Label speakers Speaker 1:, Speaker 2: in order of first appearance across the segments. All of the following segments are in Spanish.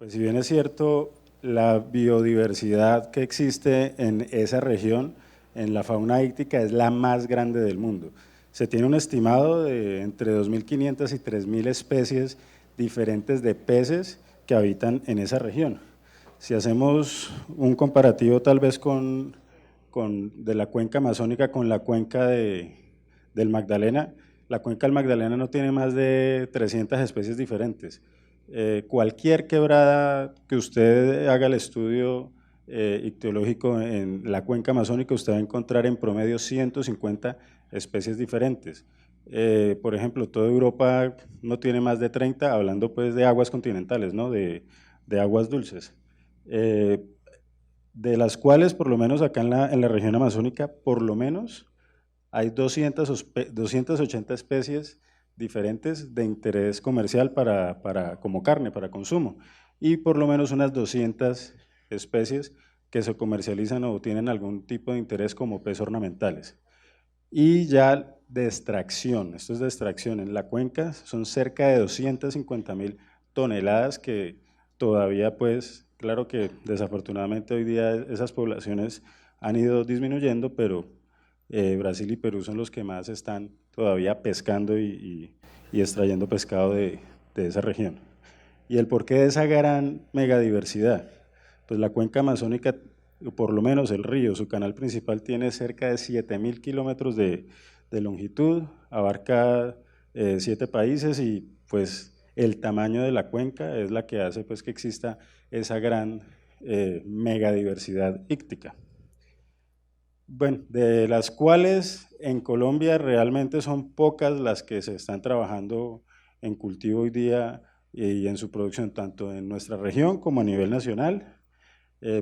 Speaker 1: Pues si bien es cierto, la biodiversidad que existe en esa región, en la fauna íctica, es la más grande del mundo. Se tiene un estimado de entre 2.500 y 3.000 especies diferentes de peces que habitan en esa región. Si hacemos un comparativo tal vez de la cuenca amazónica con la cuenca del Magdalena, la cuenca del Magdalena no tiene más de 300 especies diferentes. Cualquier quebrada que usted haga el estudio ictiológico en la cuenca amazónica, usted va a encontrar en promedio 150 especies diferentes. Por ejemplo, toda Europa no tiene más de 30, hablando pues de aguas continentales, ¿no? de aguas dulces. Eh, de las cuales, por lo menos acá en la región amazónica, por lo menos hay 280 especies diferentes de interés comercial como carne, para consumo, y por lo menos unas 200 especies que se comercializan o tienen algún tipo de interés como peces ornamentales. Y ya de extracción, esto es de extracción, en la cuenca son cerca de 250.000 toneladas que todavía pues, claro que desafortunadamente hoy día esas poblaciones han ido disminuyendo, pero Brasil y Perú son los que más están todavía pescando y extrayendo pescado de esa región. ¿Y el porqué de esa gran megadiversidad? Pues la cuenca amazónica, por lo menos el río, su canal principal tiene cerca de 7.000 kilómetros de longitud, abarca 7 países y pues el tamaño de la cuenca es la que hace pues que exista esa gran megadiversidad íctica. Bueno, de las cuales en Colombia realmente son pocas las que se están trabajando en cultivo hoy día y en su producción, tanto en nuestra región como a nivel nacional.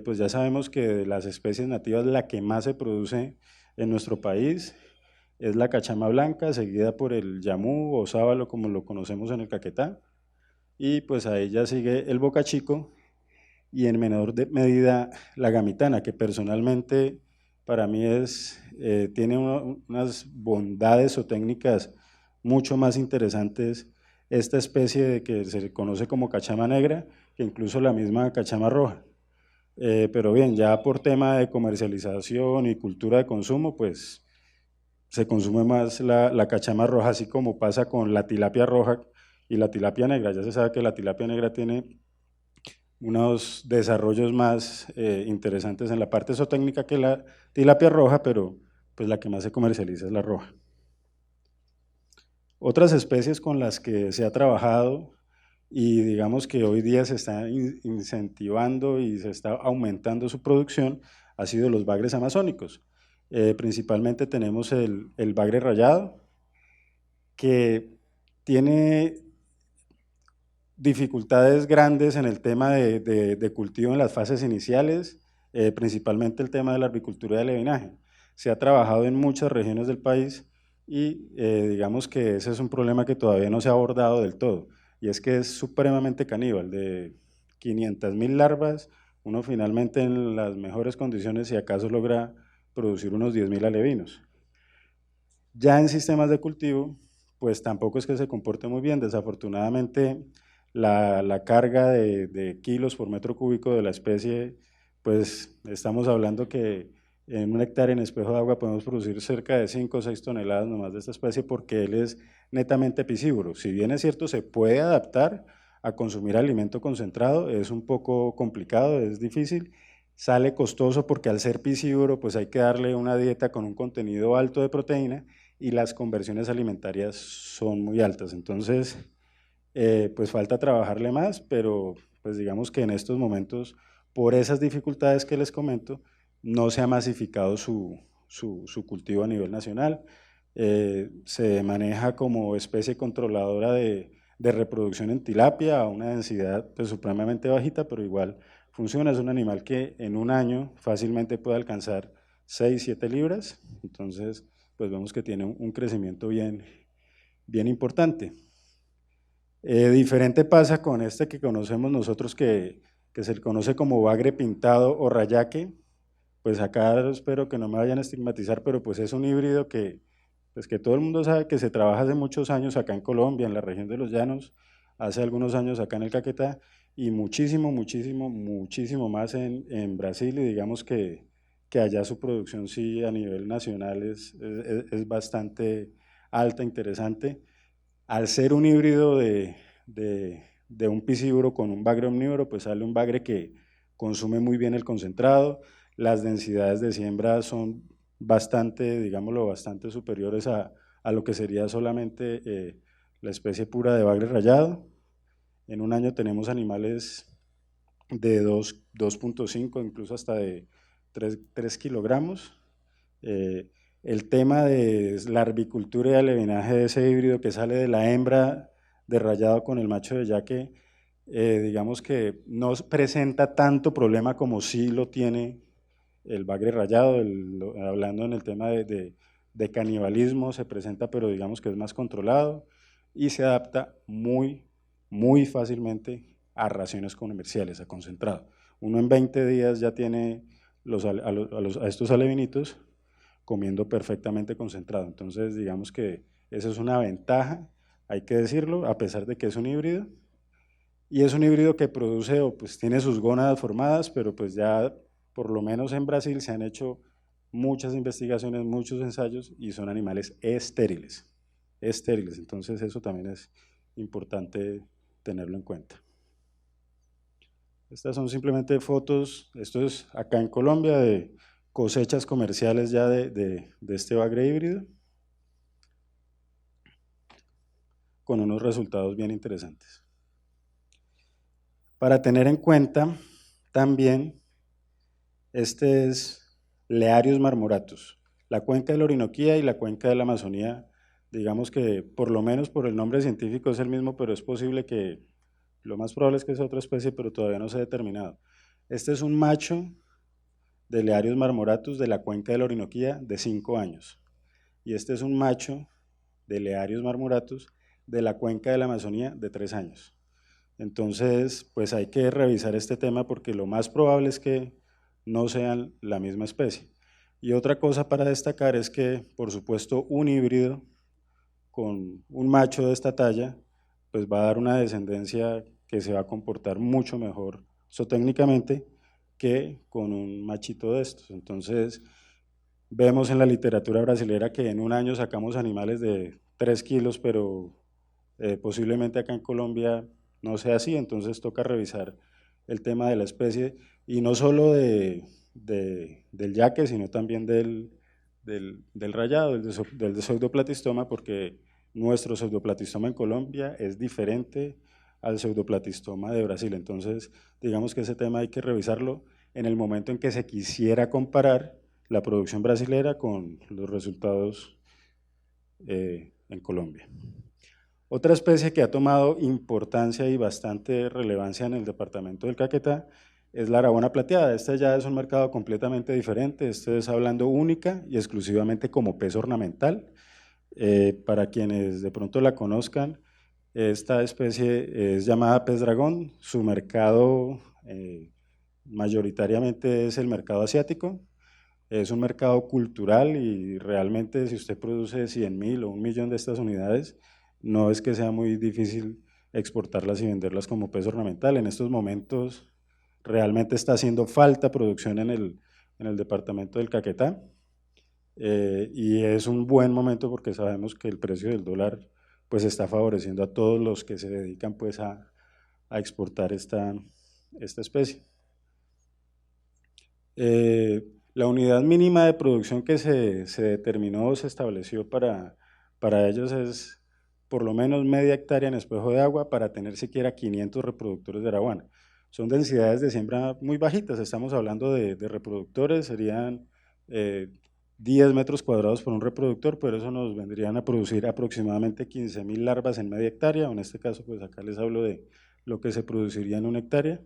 Speaker 1: Pues ya sabemos que de las especies nativas la que más se produce en nuestro país es la cachama blanca, seguida por el yamú o sábalo como lo conocemos en el Caquetá, y pues a ella sigue el bocachico y en menor medida la gamitana, que personalmente para mí tiene unas bondades o técnicas mucho más interesantes esta especie de que se conoce como cachama negra, que incluso la misma cachama roja. Pero bien, ya por tema de comercialización y cultura de consumo, pues se consume más la cachama roja, así como pasa con la tilapia roja y la tilapia negra. Ya se sabe que la tilapia negra tiene unos desarrollos más interesantes en la parte zootécnica que la tilapia roja, pero pues la que más se comercializa es la roja. Otras especies con las que se ha trabajado y digamos que hoy día se está incentivando y se está aumentando su producción ha sido los bagres amazónicos. Principalmente tenemos el bagre rayado, que tiene dificultades grandes en el tema de cultivo en las fases iniciales, principalmente el tema de la arboricultura de alevenaje. Se ha trabajado en muchas regiones del país y digamos que ese es un problema que todavía no se ha abordado del todo, y es que es supremamente caníbal. De 500.000 larvas, uno finalmente en las mejores condiciones, si acaso logra producir unos 10.000 alevinos. Ya en sistemas de cultivo, pues tampoco es que se comporte muy bien. Desafortunadamente, la carga de kilos por metro cúbico de la especie, pues estamos hablando que en un hectárea en espejo de agua podemos producir cerca de 5 o 6 toneladas nomás de esta especie, porque él es netamente piscívoro. Si bien es cierto, se puede adaptar a consumir alimento concentrado, es un poco complicado, es difícil, sale costoso porque al ser piscívoro, pues hay que darle una dieta con un contenido alto de proteína, y las conversiones alimentarias son muy altas. Entonces, pues falta trabajarle más, pero pues digamos que en estos momentos, por esas dificultades que les comento, no se ha masificado su cultivo a nivel nacional. Se maneja como especie controladora de reproducción en tilapia a una densidad pues, supremamente bajita, pero igual funciona. Es un animal que en un año fácilmente puede alcanzar 6, 7 libras, entonces pues vemos que tiene un crecimiento bien importante. Diferente pasa con este que conocemos nosotros que se le conoce como bagre pintado o rayaque. Pues acá espero que no me vayan a estigmatizar, pero pues es un híbrido pues que todo el mundo sabe que se trabaja hace muchos años acá en Colombia, en la región de los Llanos, hace algunos años acá en el Caquetá, y muchísimo, muchísimo, muchísimo más en Brasil, y digamos que allá su producción sí a nivel nacional es bastante alta, interesante. Al ser un híbrido de un piscívoro con un bagre omnívoro, pues sale un bagre que consume muy bien el concentrado, las densidades de siembra son bastante, digámoslo, bastante superiores a lo que sería solamente la especie pura de bagre rayado. En un año tenemos animales de 2.5, incluso hasta de 3 kilogramos. Eh, el tema de la larvicultura y alevenaje de ese híbrido que sale de la hembra de rayado con el macho de yaque, digamos que no presenta tanto problema como sí lo tiene el bagre rayado, hablando en el tema de canibalismo se presenta, pero digamos que es más controlado y se adapta muy, muy fácilmente a raciones comerciales, a concentrado. Uno en 20 días ya tiene a estos alevinitos comiendo perfectamente concentrado. Entonces, digamos que esa es una ventaja, hay que decirlo, a pesar de que es un híbrido. Y es un híbrido que produce, o pues tiene sus gónadas formadas, pero pues ya por lo menos en Brasil se han hecho muchas investigaciones, muchos ensayos, y son animales estériles, estériles. Entonces eso también es importante tenerlo en cuenta. Estas son simplemente fotos, esto es acá en Colombia, de cosechas comerciales ya de este bagre híbrido, con unos resultados bien interesantes. Para tener en cuenta también, este es Learius marmoratus, la cuenca de la Orinoquía y la cuenca de la Amazonía, digamos que por lo menos por el nombre científico es el mismo, pero es posible que, lo más probable es que sea otra especie, pero todavía no se ha determinado. Este es un macho de Learius marmoratus de la cuenca de la Orinoquía de 5 años, y este es un macho de Learius marmoratus de la cuenca de la Amazonía de 3 años. Entonces, pues hay que revisar este tema porque lo más probable es que no sean la misma especie. Y otra cosa para destacar es que, por supuesto, un híbrido con un macho de esta talla, pues va a dar una descendencia que se va a comportar mucho mejor zootécnicamente que con un machito de estos. Entonces, vemos en la literatura brasilera que en un año sacamos animales de 3 kilos, pero posiblemente acá en Colombia no sea así, entonces toca revisar el tema de la especie y no solo del yaque, sino también del rayado, del pseudoplatistoma, porque nuestro pseudoplatistoma en Colombia es diferente al pseudoplatistoma de Brasil. Entonces, digamos que ese tema hay que revisarlo en el momento en que se quisiera comparar la producción brasilera con los resultados en Colombia. Otra especie que ha tomado importancia y bastante relevancia en el departamento del Caquetá es la arabona plateada. Este ya es un mercado completamente diferente, este es hablando única y exclusivamente como pez ornamental. Para quienes de pronto la conozcan, esta especie es llamada pez dragón, su mercado mayoritariamente es el mercado asiático, es un mercado cultural y realmente si usted produce 100.000 o 1.000.000 de estas unidades, no es que sea muy difícil exportarlas y venderlas como pez ornamental. En estos momentos realmente está haciendo falta producción en el departamento del Caquetá y es un buen momento porque sabemos que el precio del dólar pues está favoreciendo a todos los que se dedican pues a exportar esta especie. La unidad mínima de producción que se determinó o se estableció para ellos es por lo menos media hectárea en espejo de agua para tener siquiera 500 reproductores de araguana. Son densidades de siembra muy bajitas, estamos hablando de reproductores, serían 10 metros cuadrados por un reproductor, pero eso nos vendrían a producir aproximadamente 15.000 larvas en media hectárea, o en este caso pues acá les hablo de lo que se produciría en una hectárea.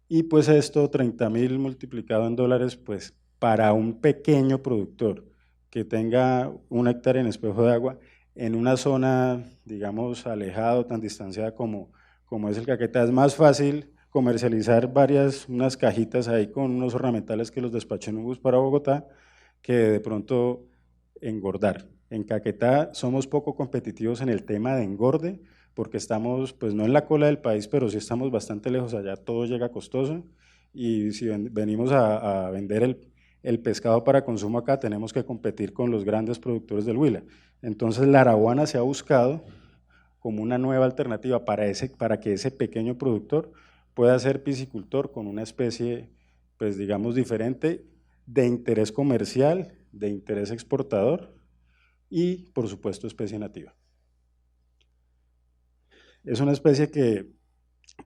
Speaker 1: Y pues esto, 30.000 multiplicado en dólares, pues para un pequeño productor que tenga una hectárea en espejo de agua, en una zona, digamos, alejado, tan distanciada como es el Caquetá, es más fácil comercializar unas cajitas ahí con unos ornamentales que los despachen en un bus para Bogotá, que de pronto engordar. En Caquetá somos poco competitivos en el tema de engorde, porque estamos, pues no en la cola del país, pero sí estamos bastante lejos, allá todo llega costoso, y si venimos a vender el pescado para consumo acá, tenemos que competir con los grandes productores del Huila. Entonces la araguana se ha buscado como una nueva alternativa para que ese pequeño productor pueda ser piscicultor con una especie, pues digamos, diferente, de interés comercial, de interés exportador y, por supuesto, especie nativa. Es una especie que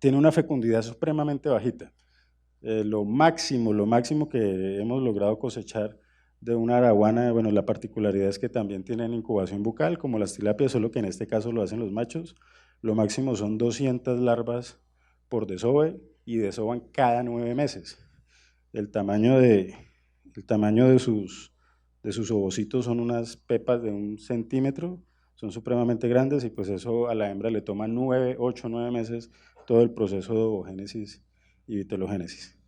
Speaker 1: tiene una fecundidad supremamente bajita. Lo máximo que hemos logrado cosechar de una araguana, bueno, la particularidad es que también tienen incubación bucal, como las tilapias, solo que en este caso lo hacen los machos. Lo máximo son 200 larvas por desove y desovan cada 9 meses. El tamaño de sus ovocitos son unas pepas de 1 centímetro, son supremamente grandes y pues eso a la hembra le toma 9, 8, 9 meses todo el proceso de ovogénesis y vitologénesis.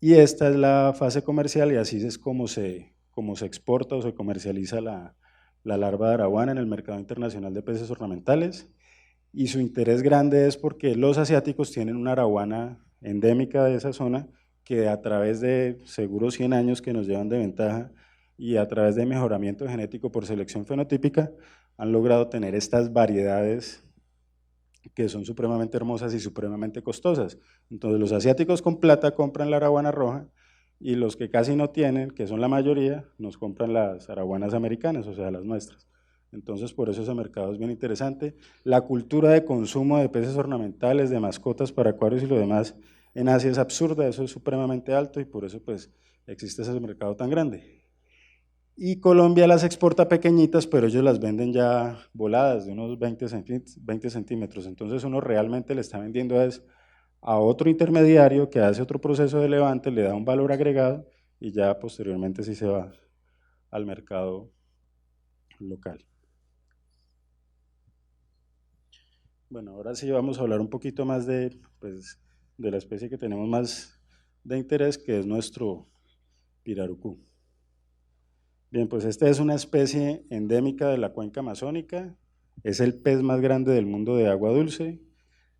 Speaker 1: Y esta es la fase comercial y así es como se exporta o se comercializa la larva de araguana en el mercado internacional de peces ornamentales. Y su interés grande es porque los asiáticos tienen una araguana endémica de esa zona que a través de seguros 100 años que nos llevan de ventaja y a través de mejoramiento genético por selección fenotípica han logrado tener estas variedades que son supremamente hermosas y supremamente costosas. Entonces los asiáticos con plata compran la araguana roja y los que casi no tienen, que son la mayoría, nos compran las araguanas americanas, o sea, las nuestras. Entonces por eso ese mercado es bien interesante. La cultura de consumo de peces ornamentales, de mascotas para acuarios y lo demás en Asia es absurda, eso es supremamente alto y por eso pues existe ese mercado tan grande. Y Colombia las exporta pequeñitas, pero ellos las venden ya voladas, de unos 20 centímetros. Entonces uno realmente le está vendiendo a otro intermediario que hace otro proceso de levante, le da un valor agregado y ya posteriormente sí se va al mercado local. Bueno, ahora sí vamos a hablar un poquito más pues, de la especie que tenemos más de interés, que es nuestro pirarucú. Bien, pues esta es una especie endémica de la cuenca amazónica, es el pez más grande del mundo de agua dulce,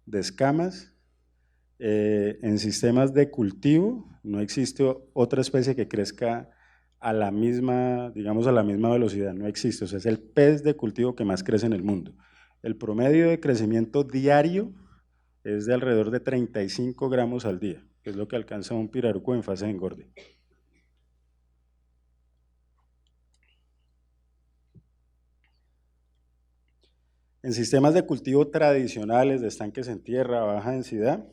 Speaker 1: de escamas. En sistemas de cultivo no existe otra especie que crezca a la misma, digamos, a la misma velocidad, no existe, o sea, es el pez de cultivo que más crece en el mundo. El promedio de crecimiento diario es de alrededor de 35 gramos al día, que es lo que alcanza un piraruco en fase de engorde. En sistemas de cultivo tradicionales, de estanques en tierra a baja densidad,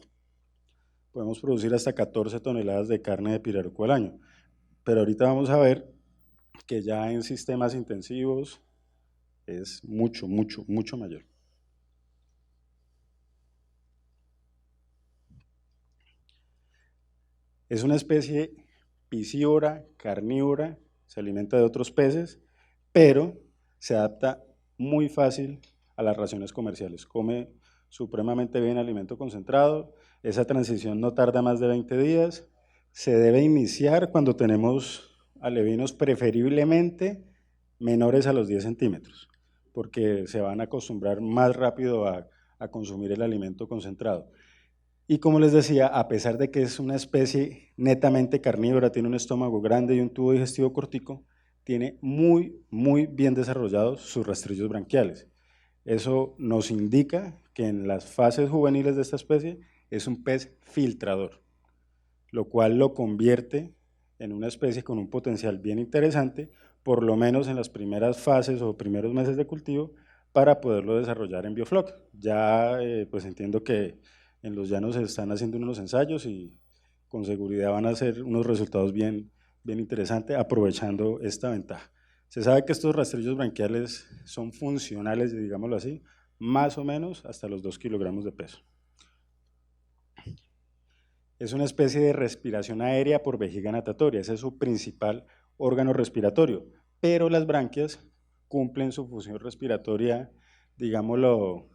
Speaker 1: podemos producir hasta 14 toneladas de carne de piraruco al año. Pero ahorita vamos a ver que ya en sistemas intensivos es mucho mayor. Es una especie piscívora, carnívora, se alimenta de otros peces, pero se adapta muy fácil a las raciones comerciales. Come supremamente bien alimento concentrado, esa transición no tarda más de 20 días, se debe iniciar cuando tenemos alevinos preferiblemente menores a los 10 centímetros, porque se van a acostumbrar más rápido a consumir el alimento concentrado. Y como les decía, a pesar de que es una especie netamente carnívora, tiene un estómago grande y un tubo digestivo cortico, tiene muy bien desarrollados sus rastrillos branquiales. Eso nos indica que en las fases juveniles de esta especie es un pez filtrador, lo cual lo convierte en una especie con un potencial bien interesante, por lo menos en las primeras fases o primeros meses de cultivo, para poderlo desarrollar en biofloc. Ya pues entiendo que en los llanos se están haciendo unos ensayos y con seguridad van a ser unos resultados bien interesantes aprovechando esta ventaja. Se sabe que estos rastrillos branquiales son funcionales, digámoslo así, más o menos hasta los 2 kilogramos de peso. Es una especie de respiración aérea por vejiga natatoria, ese es su principal órgano respiratorio, pero las branquias cumplen su función respiratoria, digámoslo,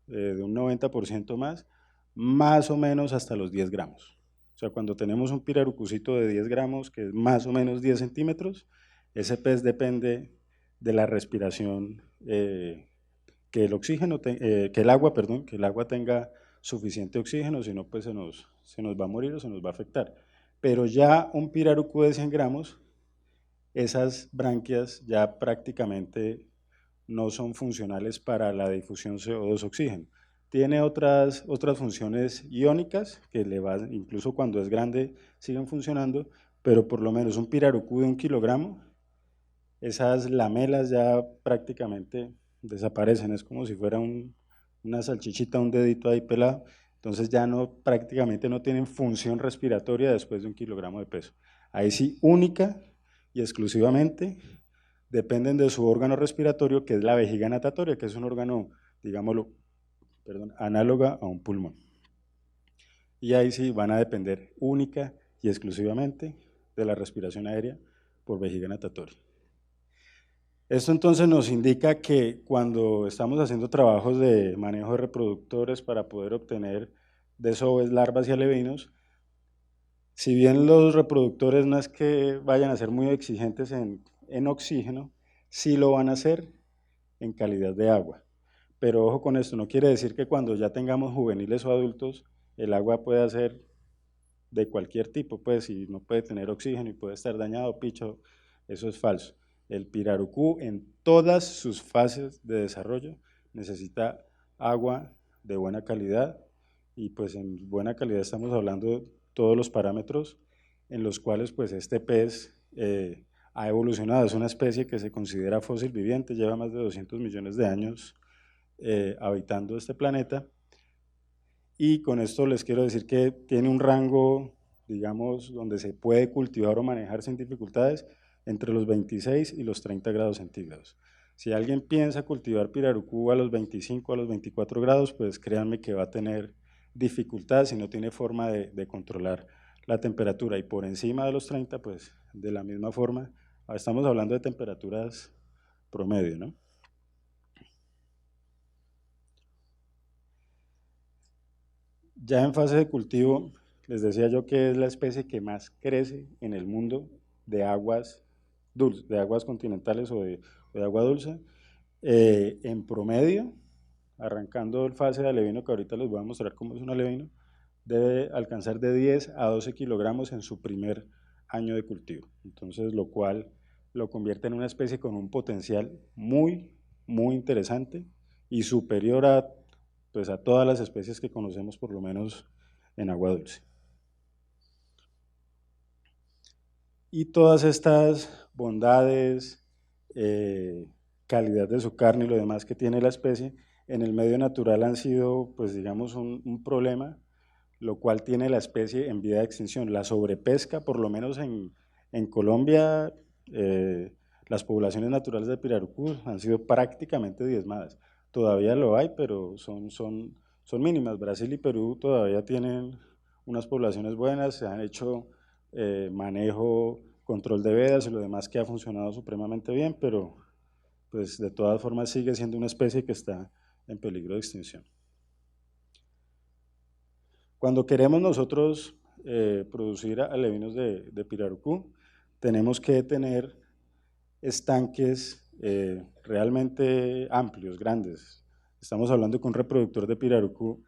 Speaker 1: de un 90% más o menos hasta los 10 gramos. O sea, cuando tenemos un pirarucucito de 10 gramos, que es más o menos 10 centímetros, ese pez depende de la respiración que el oxígeno, que el agua, perdón, que el agua tenga suficiente oxígeno, si no pues se nos va a morir o se nos va a afectar. Pero ya un pirarucú de 100 gramos, esas branquias ya prácticamente no son funcionales para la difusión CO2-oxígeno. Tiene otras funciones iónicas que incluso cuando es grande siguen funcionando, pero por lo menos un pirarucú de 1 kilogramo, esas lamelas ya prácticamente desaparecen, es como si fuera una salchichita, un dedito ahí pelado, entonces ya no, prácticamente no tienen función respiratoria después de 1 kilogramo de peso. Ahí sí, única y exclusivamente dependen de su órgano respiratorio, que es la vejiga natatoria, que es un órgano, digámoslo, análoga a un pulmón. Y ahí sí van a depender única y exclusivamente de la respiración aérea por vejiga natatoria. Esto entonces nos indica que cuando estamos haciendo trabajos de manejo de reproductores para poder obtener desoves, larvas y alevinos, si bien los reproductores no es que vayan a ser muy exigentes en oxígeno, sí lo van a hacer en calidad de agua. Pero ojo con esto, no quiere decir que cuando ya tengamos juveniles o adultos, el agua pueda ser de cualquier tipo, pues si no puede tener oxígeno y puede estar dañado, picho, eso es falso. El pirarucú en todas sus fases de desarrollo necesita agua de buena calidad y pues en buena calidad estamos hablando de todos los parámetros en los cuales pues este pez ha evolucionado. Es una especie que se considera fósil viviente, lleva más de 200 millones de años habitando este planeta. Y con esto les quiero decir que tiene un rango, digamos, donde se puede cultivar o manejar sin dificultades entre los 26 y los 30 grados centígrados. Si alguien piensa cultivar pirarucú a los 25, a los 24 grados, pues créanme que va a tener dificultades si no tiene forma de controlar la temperatura. Y por encima de los 30, pues de la misma forma, estamos hablando de temperaturas promedio, ¿no? Ya en fase de cultivo, les decía yo que es la especie que más crece en el mundo de aguas dulces, de aguas continentales o de agua dulce. En promedio, arrancando el fase de alevino, que ahorita les voy a mostrar cómo es un alevino, debe alcanzar de 10 a 12 kilogramos en su primer año de cultivo. Entonces, lo cual lo convierte en una especie con un potencial muy, muy interesante y superior a, pues, a todas las especies que conocemos, por lo menos en agua dulce. Y todas estas bondades, calidad de su carne y lo demás que tiene la especie, en el medio natural han sido, pues digamos, un problema, lo cual tiene la especie en vía de extinción. La sobrepesca, por lo menos en Colombia, las poblaciones naturales de pirarucú han sido prácticamente diezmadas. Todavía lo hay, pero son mínimas. Brasil y Perú todavía tienen unas poblaciones buenas, se han hecho manejo, control de vedas y lo demás que ha funcionado supremamente bien, pero pues de todas formas sigue siendo una especie que está en peligro de extinción. Cuando queremos nosotros producir alevinos de pirarucú, tenemos que tener estanques realmente amplios, grandes. Estamos hablando que un reproductor de pirarucú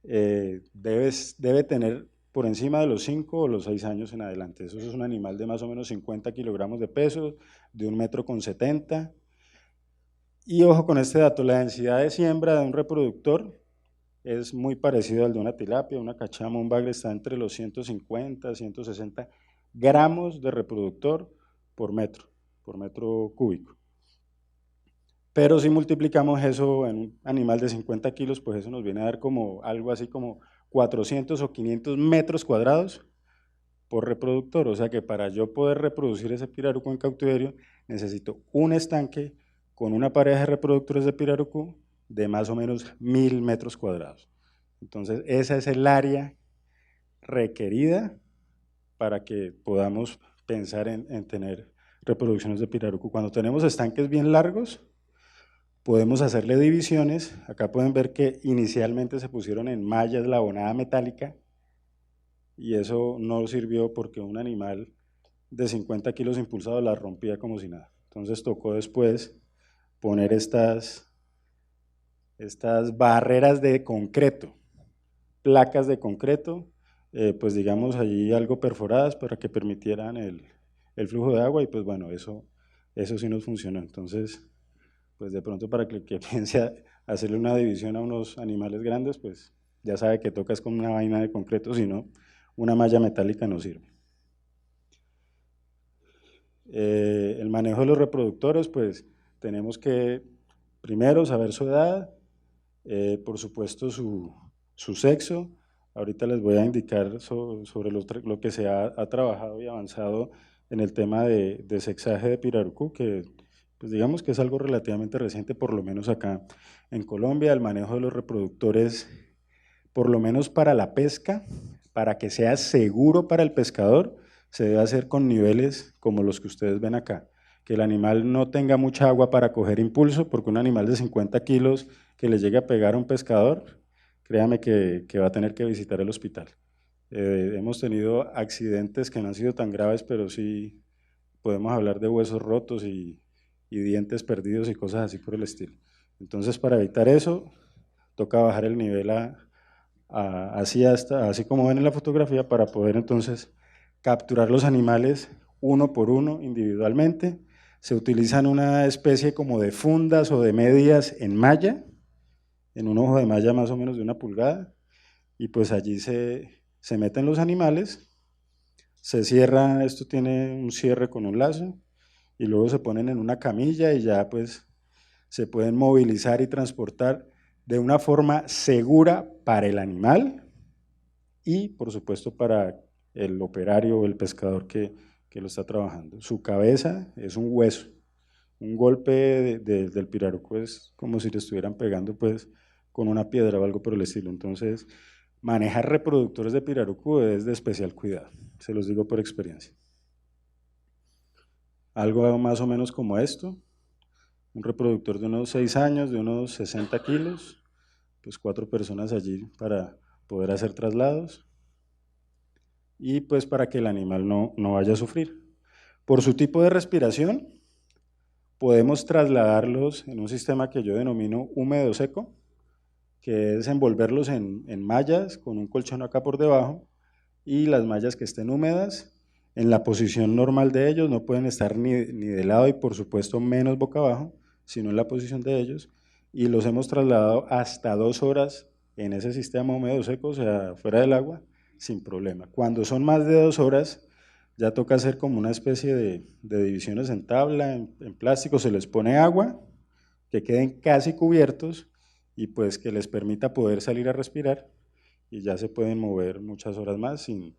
Speaker 1: debe tener por encima de los 5 o los 6 años en adelante. Eso es un animal de más o menos 50 kilogramos de peso, de 1,70 m. Y ojo con este dato, la densidad de siembra de un reproductor es muy parecido al de una tilapia, una cachama, un bagre, está entre los 150, 160 gramos de reproductor por metro cúbico. Pero si multiplicamos eso en un animal de 50 kilos, pues eso nos viene a dar como algo así como 400 o 500 metros cuadrados por reproductor. O sea que para yo poder reproducir ese pirarucú en cautiverio, necesito un estanque con una pareja de reproductores de pirarucú de más o menos 1000 metros cuadrados. Entonces, esa es el área requerida para que podamos pensar en tener reproducciones de pirarucú. Cuando tenemos estanques bien largos, podemos hacerle divisiones. Acá pueden ver que inicialmente se pusieron en malla eslabonada metálica y eso no sirvió porque un animal de 50 kilos impulsado la rompía como si nada. Entonces tocó después poner estas estas barreras de concreto, placas de concreto, pues digamos allí algo perforadas para que permitieran el flujo de agua y pues bueno, eso sí nos funcionó. Entonces, pues de pronto para que piense hacerle una división a unos animales grandes, pues ya sabe que tocas con una vaina de concreto, si no, una malla metálica no sirve. El manejo de los reproductores, pues tenemos que primero saber su edad, por supuesto su sexo. Ahorita les voy a indicar sobre lo que se ha trabajado y avanzado en el tema de sexaje de pirarucú, que pues digamos que es algo relativamente reciente, por lo menos acá en Colombia, el manejo de los reproductores, por lo menos para la pesca, para que sea seguro para el pescador, se debe hacer con niveles como los que ustedes ven acá. Que el animal no tenga mucha agua para coger impulso, porque un animal de 50 kilos que le llegue a pegar a un pescador, créame que va a tener que visitar el hospital. Hemos tenido accidentes que no han sido tan graves, pero sí podemos hablar de huesos rotos y dientes perdidos y cosas así por el estilo. Entonces, para evitar eso, toca bajar el nivel así como ven en la fotografía, para poder entonces capturar los animales uno por uno individualmente. Se utilizan una especie como de fundas o de medias en malla, en un ojo de malla más o menos de 1 pulgada, y pues allí se meten los animales, se cierra, esto tiene un cierre con un lazo, y luego se ponen en una camilla y ya pues se pueden movilizar y transportar de una forma segura para el animal y por supuesto para el operario o el pescador que lo está trabajando. Su cabeza es un hueso, un golpe del pirarucu es como si le estuvieran pegando pues con una piedra o algo por el estilo. Entonces, manejar reproductores de pirarucu es de especial cuidado, se los digo por experiencia. Algo más o menos como esto, un reproductor de unos 6 años, de unos 60 kilos, pues 4 personas allí para poder hacer traslados y pues para que el animal no vaya a sufrir. Por su tipo de respiración, podemos trasladarlos en un sistema que yo denomino húmedo seco, que es envolverlos en mallas con un colchón acá por debajo y las mallas que estén húmedas en la posición normal de ellos, no pueden estar ni de lado y por supuesto menos boca abajo, sino en la posición de ellos, y los hemos trasladado hasta 2 horas en ese sistema húmedo seco, o sea, fuera del agua, sin problema. Cuando son más de 2 horas, ya toca hacer como una especie de divisiones en tabla, en plástico, se les pone agua, que queden casi cubiertos y pues que les permita poder salir a respirar y ya se pueden mover muchas horas más sin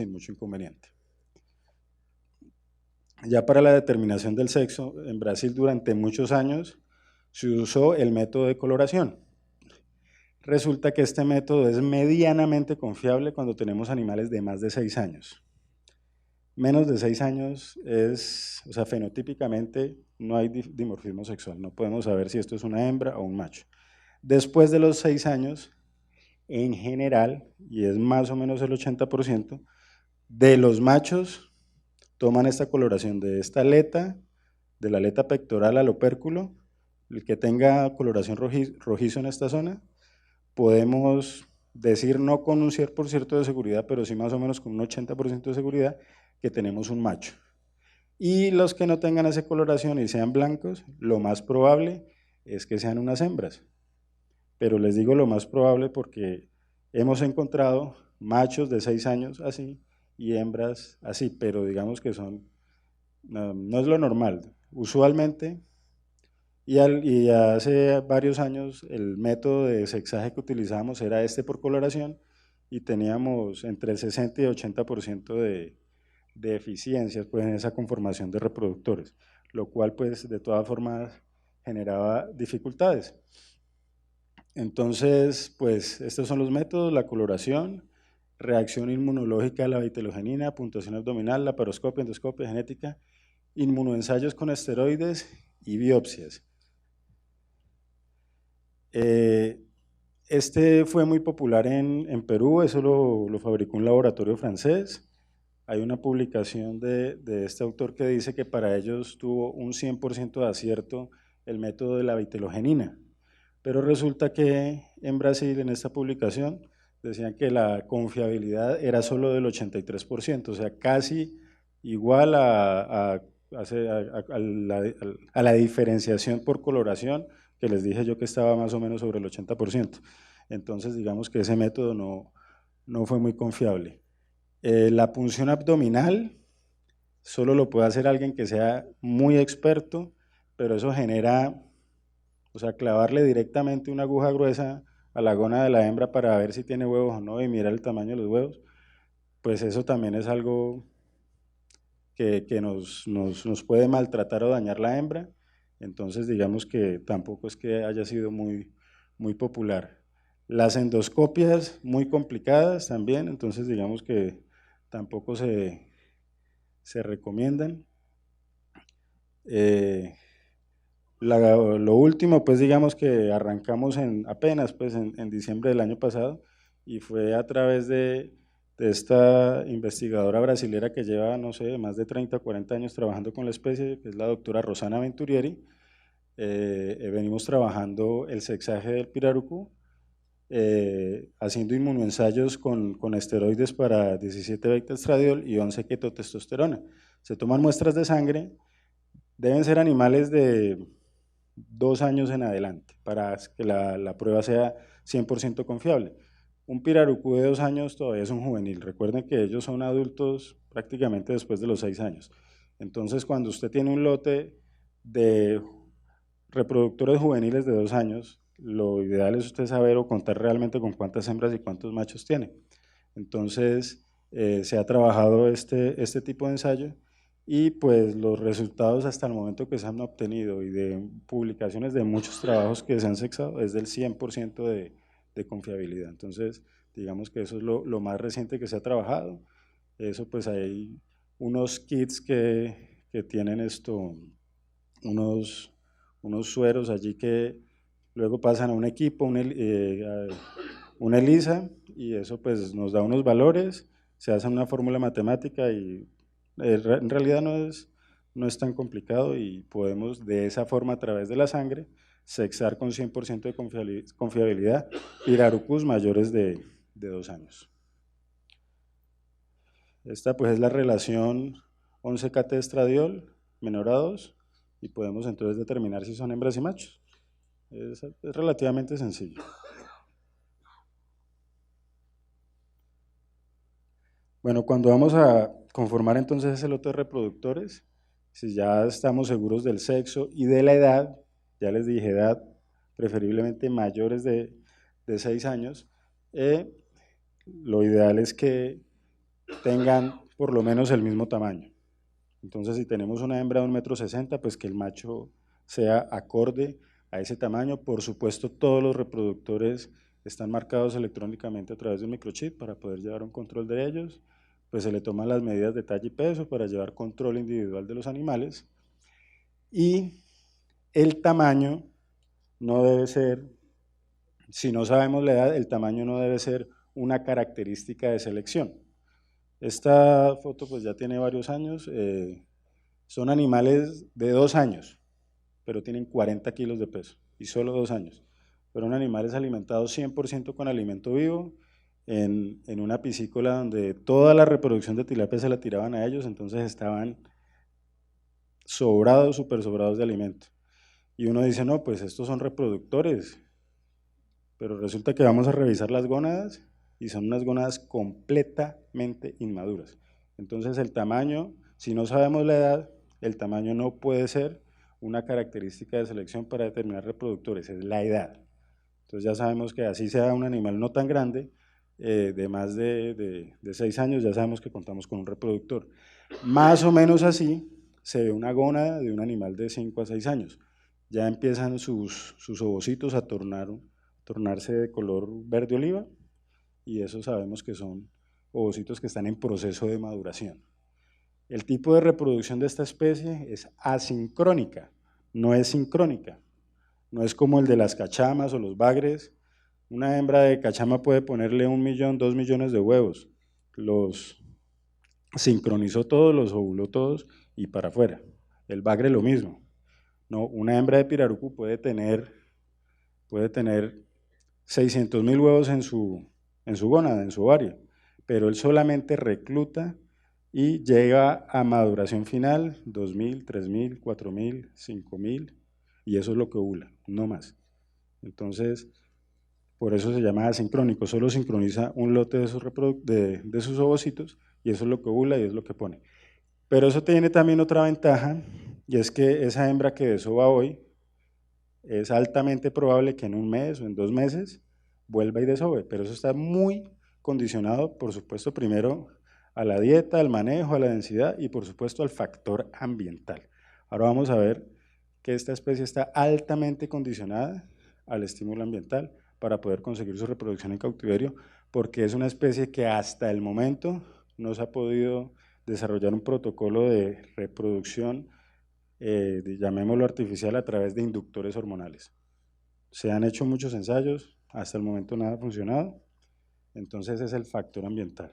Speaker 1: mucho inconveniente. Ya para la determinación del sexo, en Brasil durante muchos años se usó el método de coloración. Resulta que este método es medianamente confiable cuando tenemos animales de más de 6 años. Menos de 6 años o sea, fenotípicamente no hay dimorfismo sexual, no podemos saber si esto es una hembra o un macho. Después de los 6 años, en general, y es más o menos el 80%, de los machos toman esta coloración de esta aleta, de la aleta pectoral al opérculo, el que tenga coloración rojizo en esta zona, podemos decir no con un 100% de seguridad, pero sí más o menos con un 80% de seguridad que tenemos un macho. Y los que no tengan esa coloración y sean blancos, lo más probable es que sean unas hembras. Pero les digo lo más probable porque hemos encontrado machos de 6 años así y hembras así, pero digamos que no es lo normal. Usualmente, y hace varios años el método de sexaje que utilizábamos era este por coloración y teníamos entre el 60 y 80% de eficiencias pues, en esa conformación de reproductores, lo cual pues de todas formas generaba dificultades. Entonces, pues estos son los métodos: la coloración, reacción inmunológica a la vitelogenina, puntuación abdominal, laparoscopia, endoscopia, genética, inmunoensayos con esteroides y biopsias. Este fue muy popular en Perú, eso lo fabricó un laboratorio francés. Hay una publicación de este autor que dice que para ellos tuvo un 100% de acierto el método de la vitelogenina, Pero resulta que en Brasil, en esta publicación, decían que la confiabilidad era solo del 83%, o sea, casi igual a la diferenciación por coloración, que les dije yo que estaba más o menos sobre el 80%. Entonces, digamos que ese método no fue muy confiable. La punción abdominal solo lo puede hacer alguien que sea muy experto, pero eso genera, o sea, clavarle directamente una aguja gruesa a la gona de la hembra para ver si tiene huevos o no y mirar el tamaño de los huevos, pues eso también es algo que nos puede maltratar o dañar la hembra. Entonces, digamos que tampoco es que haya sido muy popular. Las endoscopias muy complicadas también, entonces digamos que tampoco se recomiendan. Lo último, pues digamos que arrancamos apenas pues en diciembre del año pasado y fue a través de esta investigadora brasilera que lleva, no sé, más de 30 o 40 años trabajando con la especie, que es la doctora Rosana Venturieri. Venimos trabajando el sexaje del pirarucú, haciendo inmunoensayos con esteroides para 17 beta-estradiol y 11 ketotestosterona. Se toman muestras de sangre, deben ser animales de 2 años en adelante para que la prueba sea 100% confiable. Un pirarucú de 2 años todavía es un juvenil. Recuerden que ellos son adultos prácticamente después de los 6 años. Entonces, cuando usted tiene un lote de reproductores juveniles de 2 años, lo ideal es usted saber o contar realmente con cuántas hembras y cuántos machos tiene. Entonces, se ha trabajado este tipo de ensayo y pues los resultados hasta el momento que se han obtenido y de publicaciones de muchos trabajos que se han sexado es del 100% de confiabilidad. Entonces, digamos que eso es lo más reciente que se ha trabajado. Eso pues hay unos kits que tienen unos sueros allí que luego pasan a un equipo, una ELISA, y eso pues nos da unos valores, se hace una fórmula matemática y en realidad no es tan complicado y podemos de esa forma a través de la sangre sexar con 100% de confiabilidad pirarucús mayores de 2 años. Esta pues es la relación 11-kt estradiol menor a 2 y podemos entonces determinar si son hembras y machos. Es relativamente sencillo. Bueno, cuando vamos a conformar entonces ese lote de reproductores, si ya estamos seguros del sexo y de la edad, ya les dije edad, preferiblemente mayores de 6 años, lo ideal es que tengan por lo menos el mismo tamaño. Entonces, si tenemos una hembra de 1,60 m, pues que el macho sea acorde a ese tamaño. Por supuesto, todos los reproductores están marcados electrónicamente a través de un microchip para poder llevar un control de ellos. Pues se le toman las medidas de talla y peso para llevar control individual de los animales. Y el tamaño no debe ser, si no sabemos la edad, el tamaño no debe ser una característica de selección. Esta foto pues ya tiene varios años, son animales de 2 años, pero tienen 40 kilos de peso y solo 2 años. Fueron animales alimentados 100% con alimento vivo en una piscícola donde toda la reproducción de tilapia se la tiraban a ellos, entonces estaban sobrados, súper sobrados de alimento. Y uno dice, no, pues estos son reproductores, pero resulta que vamos a revisar las gónadas y son unas gónadas completamente inmaduras. Entonces el tamaño, si no sabemos la edad, el tamaño no puede ser una característica de selección para determinar reproductores, es la edad. Entonces ya sabemos que así sea un animal no tan grande, de más de 6 años, ya sabemos que contamos con un reproductor. Más o menos así se ve una gónada de un animal de 5 a 6 años. Ya empiezan sus ovocitos a tornarse de color verde oliva y eso sabemos que son ovocitos que están en proceso de maduración. El tipo de reproducción de esta especie es asincrónica, no es sincrónica. No es como el de las cachamas o los bagres. Una hembra de cachama puede ponerle 1 millón, 2 millones de huevos. Los sincronizó todos, los ovuló todos y para afuera. El bagre lo mismo. No, una hembra de pirarucú puede tener puede tener 600.000 huevos en su gónada, en su ovario, pero él solamente recluta y llega a maduración final 2.000, 3.000, 4.000, 5.000, y eso es lo que ovula, no más. Entonces, por eso se llama asincrónico, solo sincroniza un lote de sus ovocitos, y eso es lo que ovula y es lo que pone. Pero eso tiene también otra ventaja, y es que esa hembra que desova hoy, es altamente probable que en un mes o en 2 meses vuelva y desove, pero eso está muy condicionado, por supuesto, primero a la dieta, al manejo, a la densidad y por supuesto al factor ambiental. Ahora vamos a ver que esta especie está altamente condicionada al estímulo ambiental para poder conseguir su reproducción en cautiverio, porque es una especie que hasta el momento no se ha podido desarrollar un protocolo de reproducción, llamémoslo artificial, a través de inductores hormonales. Se han hecho muchos ensayos, hasta el momento nada ha funcionado, entonces es el factor ambiental.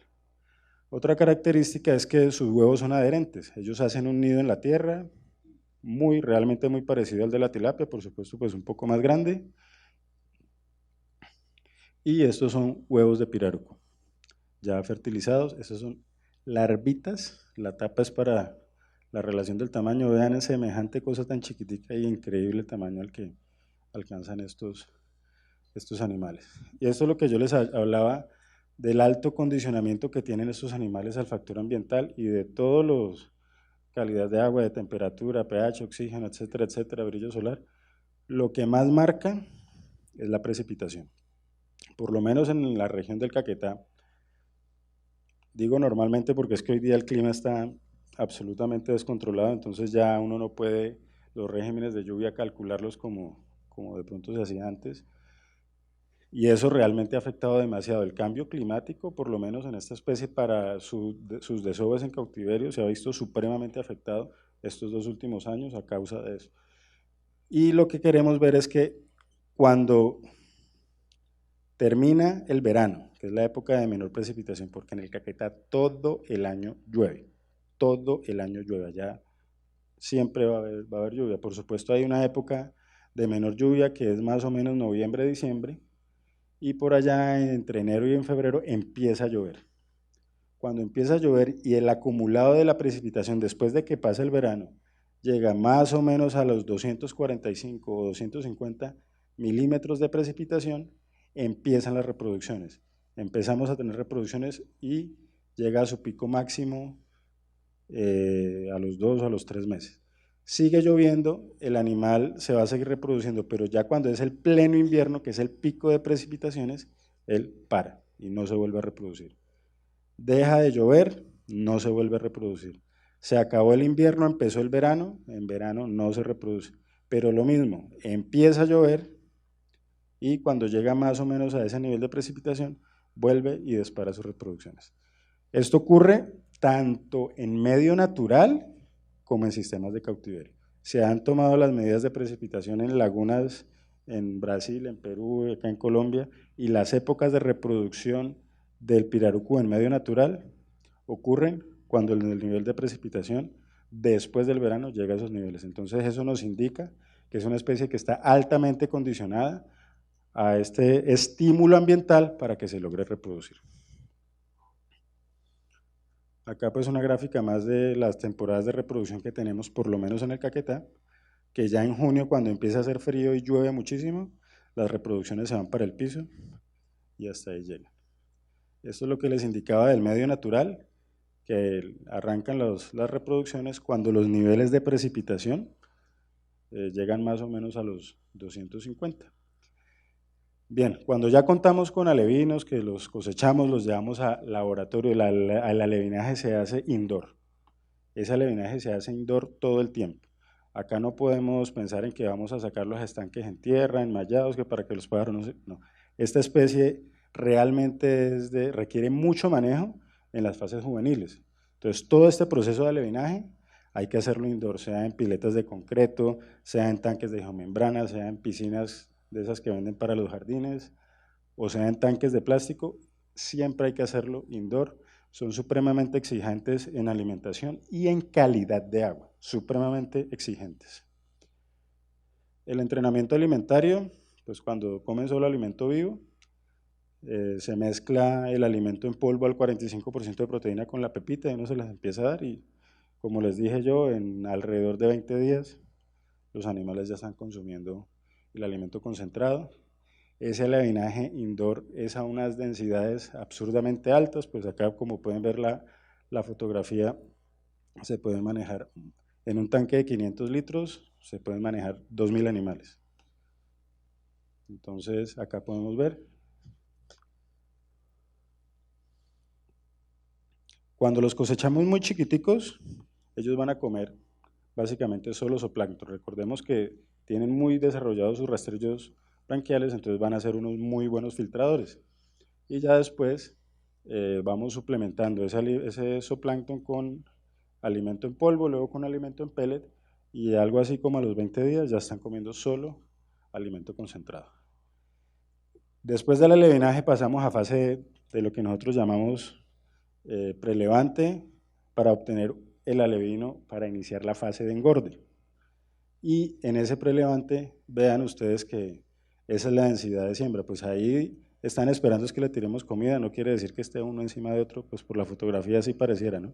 Speaker 1: Otra característica es que sus huevos son adherentes, ellos hacen un nido en la tierra, realmente muy parecido al de la tilapia, por supuesto pues un poco más grande, y estos son huevos de piraruco, ya fertilizados, estos son larvitas, la tapa es para la relación del tamaño, vean esa semejante cosa tan chiquitica y increíble tamaño al que alcanzan estos animales. Y esto es lo que yo les hablaba del alto condicionamiento que tienen estos animales al factor ambiental y de todos los calidad de agua, de temperatura, pH, oxígeno, etcétera, etcétera, brillo solar. Lo que más marca es la precipitación. Por lo menos en la región del Caquetá, digo normalmente porque es que hoy día el clima está absolutamente descontrolado, entonces ya uno no puede los regímenes de lluvia calcularlos como de pronto se hacía antes, y eso realmente ha afectado demasiado. El cambio climático, por lo menos en esta especie, para sus desoves en cautiverio, se ha visto supremamente afectado estos 2 últimos años a causa de eso. Y lo que queremos ver es que cuando termina el verano, que es la época de menor precipitación, porque en el Caquetá todo el año llueve, allá siempre va a haber lluvia. Por supuesto hay una época de menor lluvia que es más o menos noviembre, diciembre, y por allá entre enero y en febrero empieza a llover. Cuando empieza a llover y el acumulado de la precipitación después de que pasa el verano llega más o menos a los 245 o 250 milímetros de precipitación, empiezan las reproducciones. Empezamos a tener reproducciones y llega a su pico máximo a los 2 o a los 3 meses. Sigue lloviendo, el animal se va a seguir reproduciendo, pero ya cuando es el pleno invierno, que es el pico de precipitaciones, él para y no se vuelve a reproducir. Deja de llover, no se vuelve a reproducir. Se acabó el invierno, empezó el verano, en verano no se reproduce. Pero lo mismo, empieza a llover y cuando llega más o menos a ese nivel de precipitación, vuelve y dispara sus reproducciones. Esto ocurre tanto en medio natural como en sistemas de cautiverio. Se han tomado las medidas de precipitación en lagunas en Brasil, en Perú, acá en Colombia, y las épocas de reproducción del pirarucu en medio natural ocurren cuando el nivel de precipitación después del verano llega a esos niveles. Entonces eso nos indica que es una especie que está altamente condicionada a este estímulo ambiental para que se logre reproducir. Acá pues una gráfica más de las temporadas de reproducción que tenemos, por lo menos en el Caquetá, que ya en junio, cuando empieza a hacer frío y llueve muchísimo, las reproducciones se van para el piso y hasta ahí llegan. Esto es lo que les indicaba del medio natural, que arrancan las reproducciones cuando los niveles de precipitación llegan más o menos a los 250. Bien, cuando ya contamos con alevinos, que los cosechamos, los llevamos a laboratorio, el alevinaje se hace indoor. Ese alevinaje se hace indoor todo el tiempo. Acá no podemos pensar en que vamos a sacar los estanques en tierra, enmallados, que para que los pájaros no. Esta especie realmente requiere mucho manejo en las fases juveniles. Entonces, todo este proceso de alevinaje hay que hacerlo indoor, sea en piletas de concreto, sea en tanques de geomembrana, sea en piscinas de esas que venden para los jardines, o sea en tanques de plástico, siempre hay que hacerlo indoor. Son supremamente exigentes en alimentación y en calidad de agua, supremamente exigentes. El entrenamiento alimentario pues cuando comen solo alimento vivo, se mezcla el alimento en polvo al 45% de proteína con la pepita y uno se las empieza a dar y como les dije yo, en alrededor de 20 días los animales ya están consumiendo el alimento concentrado. Ese alevinaje indoor es a unas densidades absurdamente altas, pues acá como pueden ver la fotografía, se pueden manejar en un tanque de 500 litros, se pueden manejar 2000 animales. Entonces acá podemos ver. Cuando los cosechamos muy chiquiticos, ellos van a comer básicamente solo zooplancton. Recordemos que tienen muy desarrollados sus rastrillos branquiales, entonces van a ser unos muy buenos filtradores. Y ya después vamos suplementando ese zooplancton con alimento en polvo, luego con alimento en pellet, y algo así como a los 20 días ya están comiendo solo alimento concentrado. Después del alevinaje pasamos a fase de lo que nosotros llamamos prelevante para obtener el alevino para iniciar la fase de engorde. Y en ese prelevante vean ustedes que esa es la densidad de siembra, pues ahí están esperando es que le tiremos comida, no quiere decir que esté uno encima de otro, pues por la fotografía así pareciera, ¿no?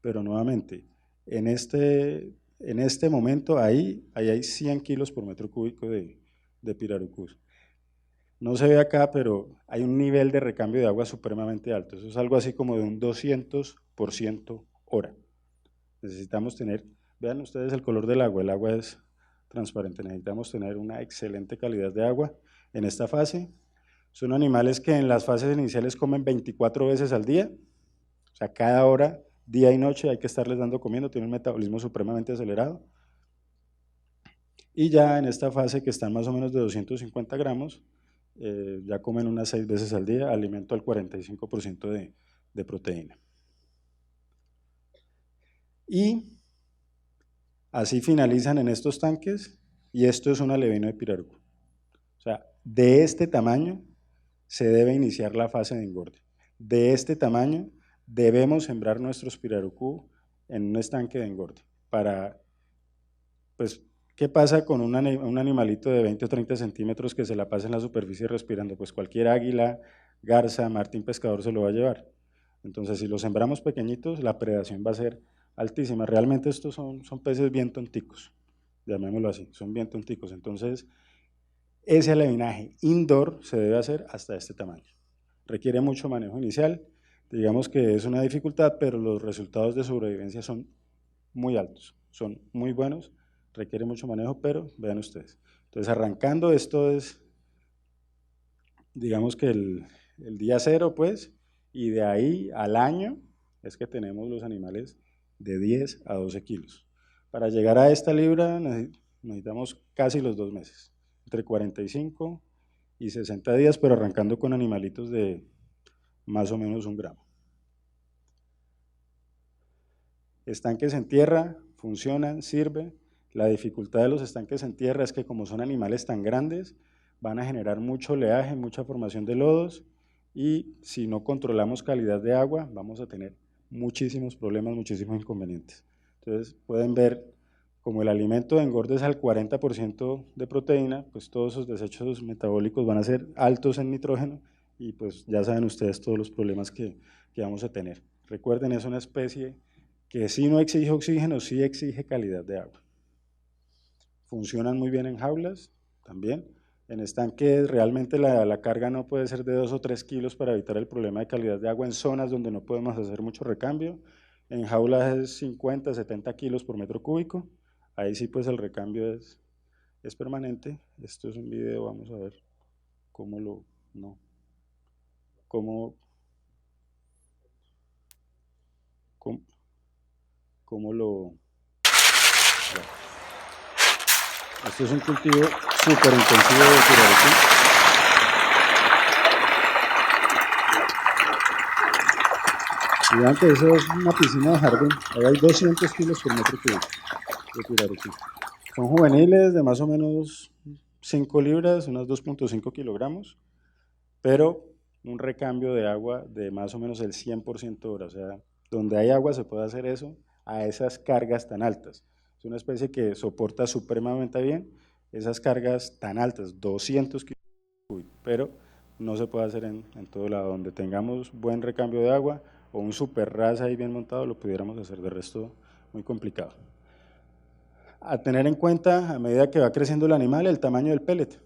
Speaker 1: Pero nuevamente, en este momento ahí hay 100 kilos por metro cúbico de pirarucús. No se ve acá, pero hay un nivel de recambio de agua supremamente alto. Eso es algo así como de un 200% hora. Necesitamos tener, vean ustedes el color del agua, el agua es transparente. Necesitamos tener una excelente calidad de agua en esta fase. Son animales que en las fases iniciales comen 24 veces al día, o sea, cada hora, día y noche hay que estarles dando comiendo, tienen un metabolismo supremamente acelerado. Y ya en esta fase que están más o menos de 250 gramos, ya comen unas 6 veces al día, alimento al 45% de proteína. Y así finalizan en estos tanques, y esto es un alevino de pirarucú. O sea, de este tamaño se debe iniciar la fase de engorde. De este tamaño debemos sembrar nuestros pirarucú en un estanque de engorde para, pues, ¿qué pasa con un animalito de 20 o 30 centímetros que se la pasa en la superficie respirando? Pues cualquier águila, garza, martín pescador se lo va a llevar. Entonces, si los sembramos pequeñitos, la predación va a ser altísima. Realmente estos son peces bien tonticos, llamémoslo así, son bien tonticos. Entonces, ese alevinaje indoor se debe hacer hasta este tamaño. Requiere mucho manejo inicial, digamos que es una dificultad, pero los resultados de sobrevivencia son muy altos, son muy buenos, requiere mucho manejo, pero vean ustedes. Entonces, arrancando, esto es, digamos que el día cero, pues, y de ahí al año es que tenemos los animales de 10 a 12 kilos. Para llegar a esta libra necesitamos casi los 2 meses, entre 45 y 60 días, pero arrancando con animalitos de más o menos 1 gramo. Estanques en tierra, funcionan, sirve. La dificultad de los estanques en tierra es que como son animales tan grandes, van a generar mucho oleaje, mucha formación de lodos, y si no controlamos calidad de agua, vamos a tener muchísimos problemas, muchísimos inconvenientes. Entonces pueden ver como el alimento de engorde es al 40% de proteína, pues todos esos desechos metabólicos van a ser altos en nitrógeno y pues ya saben ustedes todos los problemas que vamos a tener. Recuerden, es una especie que sí no exige oxígeno, sí exige calidad de agua. Funcionan muy bien en jaulas también. En estanques realmente la carga no puede ser de 2 o 3 kilos para evitar el problema de calidad de agua en zonas donde no podemos hacer mucho recambio. En jaulas es 50, 70 kilos por metro cúbico. Ahí sí pues el recambio es permanente. Esto es un video, vamos a ver cómo lo, no, cómo lo, esto es un cultivo súper intensivo de pirarucú. Y vean que eso es una piscina de jardín, ahí hay 200 kilos por metro cúbico de pirarucú. Son juveniles de más o menos 5 libras, unos 2.5 kilogramos, pero un recambio de agua de más o menos el 100% hora, o sea, donde hay agua se puede hacer eso a esas cargas tan altas. Es una especie que soporta supremamente bien esas cargas tan altas, 200 kilos, pero no se puede hacer en todo lado. Donde tengamos buen recambio de agua o un super ras ahí bien montado, lo pudiéramos hacer, de resto muy complicado. A tener en cuenta, a medida que va creciendo el animal, el tamaño del pellet.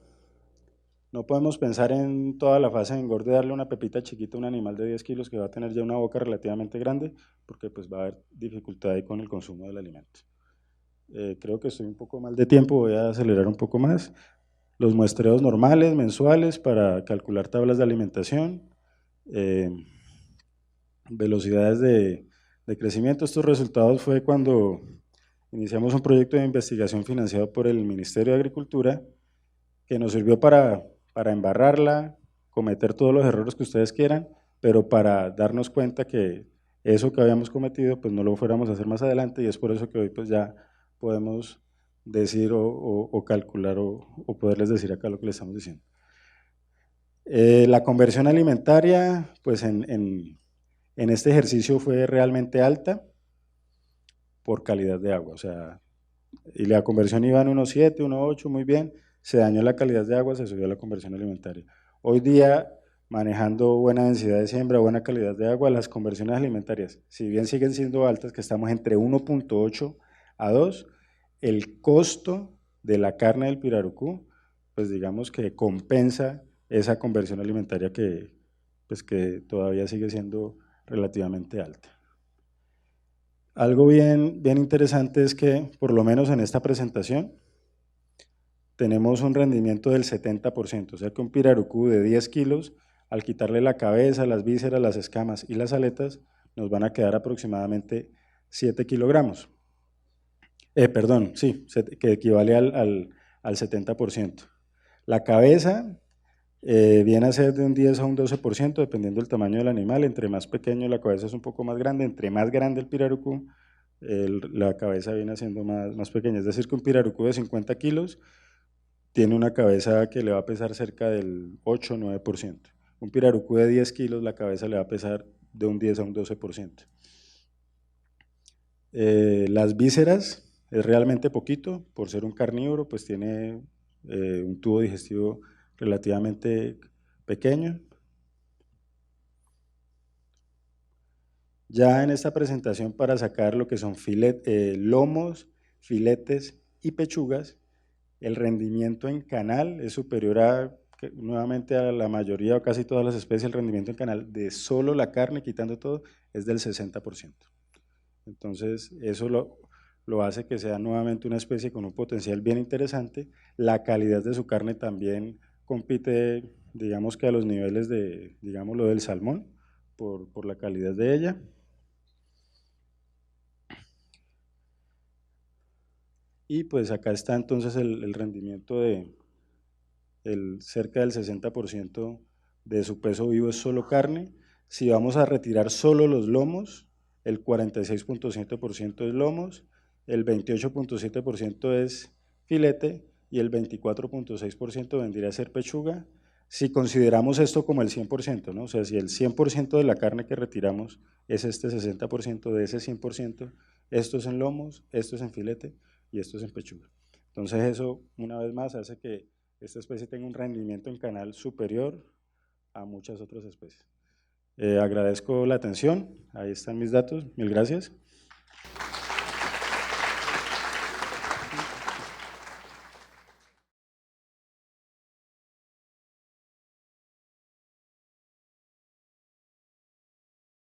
Speaker 1: No podemos pensar en toda la fase de engorde, darle una pepita chiquita a un animal de 10 kilos que va a tener ya una boca relativamente grande, porque pues va a haber dificultad ahí con el consumo del alimento. Creo que estoy un poco mal de tiempo, voy a acelerar un poco más. Los muestreos normales, mensuales, para calcular tablas de alimentación, velocidades de crecimiento. Estos resultados fue cuando iniciamos un proyecto de investigación financiado por el Ministerio de Agricultura, que nos sirvió para embarrarla, cometer todos los errores que ustedes quieran, pero para darnos cuenta que eso que habíamos cometido, pues no lo fuéramos a hacer más adelante, y es por eso que hoy pues ya podemos decir o calcular o poderles decir acá lo que les estamos diciendo. La conversión alimentaria, pues en este ejercicio fue realmente alta por calidad de agua, o sea, y la conversión iba en 1.7, 1.8, muy bien, se dañó la calidad de agua, se subió la conversión alimentaria. Hoy día, manejando buena densidad de siembra, buena calidad de agua, las conversiones alimentarias, si bien siguen siendo altas, que estamos entre 1.8 a 2, el costo de la carne del pirarucú, pues digamos que compensa esa conversión alimentaria pues que todavía sigue siendo relativamente alta. Algo bien interesante es que, por lo menos en esta presentación, tenemos un rendimiento del 70%, o sea que un pirarucú de 10 kilos, al quitarle la cabeza, las vísceras, las escamas y las aletas, nos van a quedar aproximadamente 7 kilogramos. Perdón, sí, que equivale al 70%. La cabeza viene a ser de un 10 a un 12%, dependiendo del tamaño del animal. Entre más pequeño la cabeza es un poco más grande, entre más grande el pirarucú, la cabeza viene siendo más pequeña. Es decir, que un pirarucú de 50 kilos tiene una cabeza que le va a pesar cerca del 8 o 9%. Un pirarucú de 10 kilos, la cabeza le va a pesar de un 10 a un 12%. Las vísceras es realmente poquito, por ser un carnívoro, pues tiene un tubo digestivo relativamente pequeño. Ya en esta presentación, para sacar lo que son lomos, filetes y pechugas, el rendimiento en canal es superior nuevamente a la mayoría o casi todas las especies. El rendimiento en canal de solo la carne, quitando todo, es del 60%. Entonces, eso lo hace que sea nuevamente una especie con un potencial bien interesante. La calidad de su carne también compite, digamos que a los niveles de, digámoslo, del salmón, por la calidad de ella. Y pues acá está entonces el rendimiento cerca del 60% de su peso vivo es solo carne. Si vamos a retirar solo los lomos, el 46.7% es lomos, el 28.7% es filete y el 24.6% vendría a ser pechuga. Si consideramos esto como el 100%, ¿no? O sea, si el 100% de la carne que retiramos es este 60%, de ese 100%, esto es en lomos, esto es en filete y esto es en pechuga. Entonces eso, una vez más, hace que esta especie tenga un rendimiento en canal superior a muchas otras especies. Agradezco la atención, ahí están mis datos, mil gracias.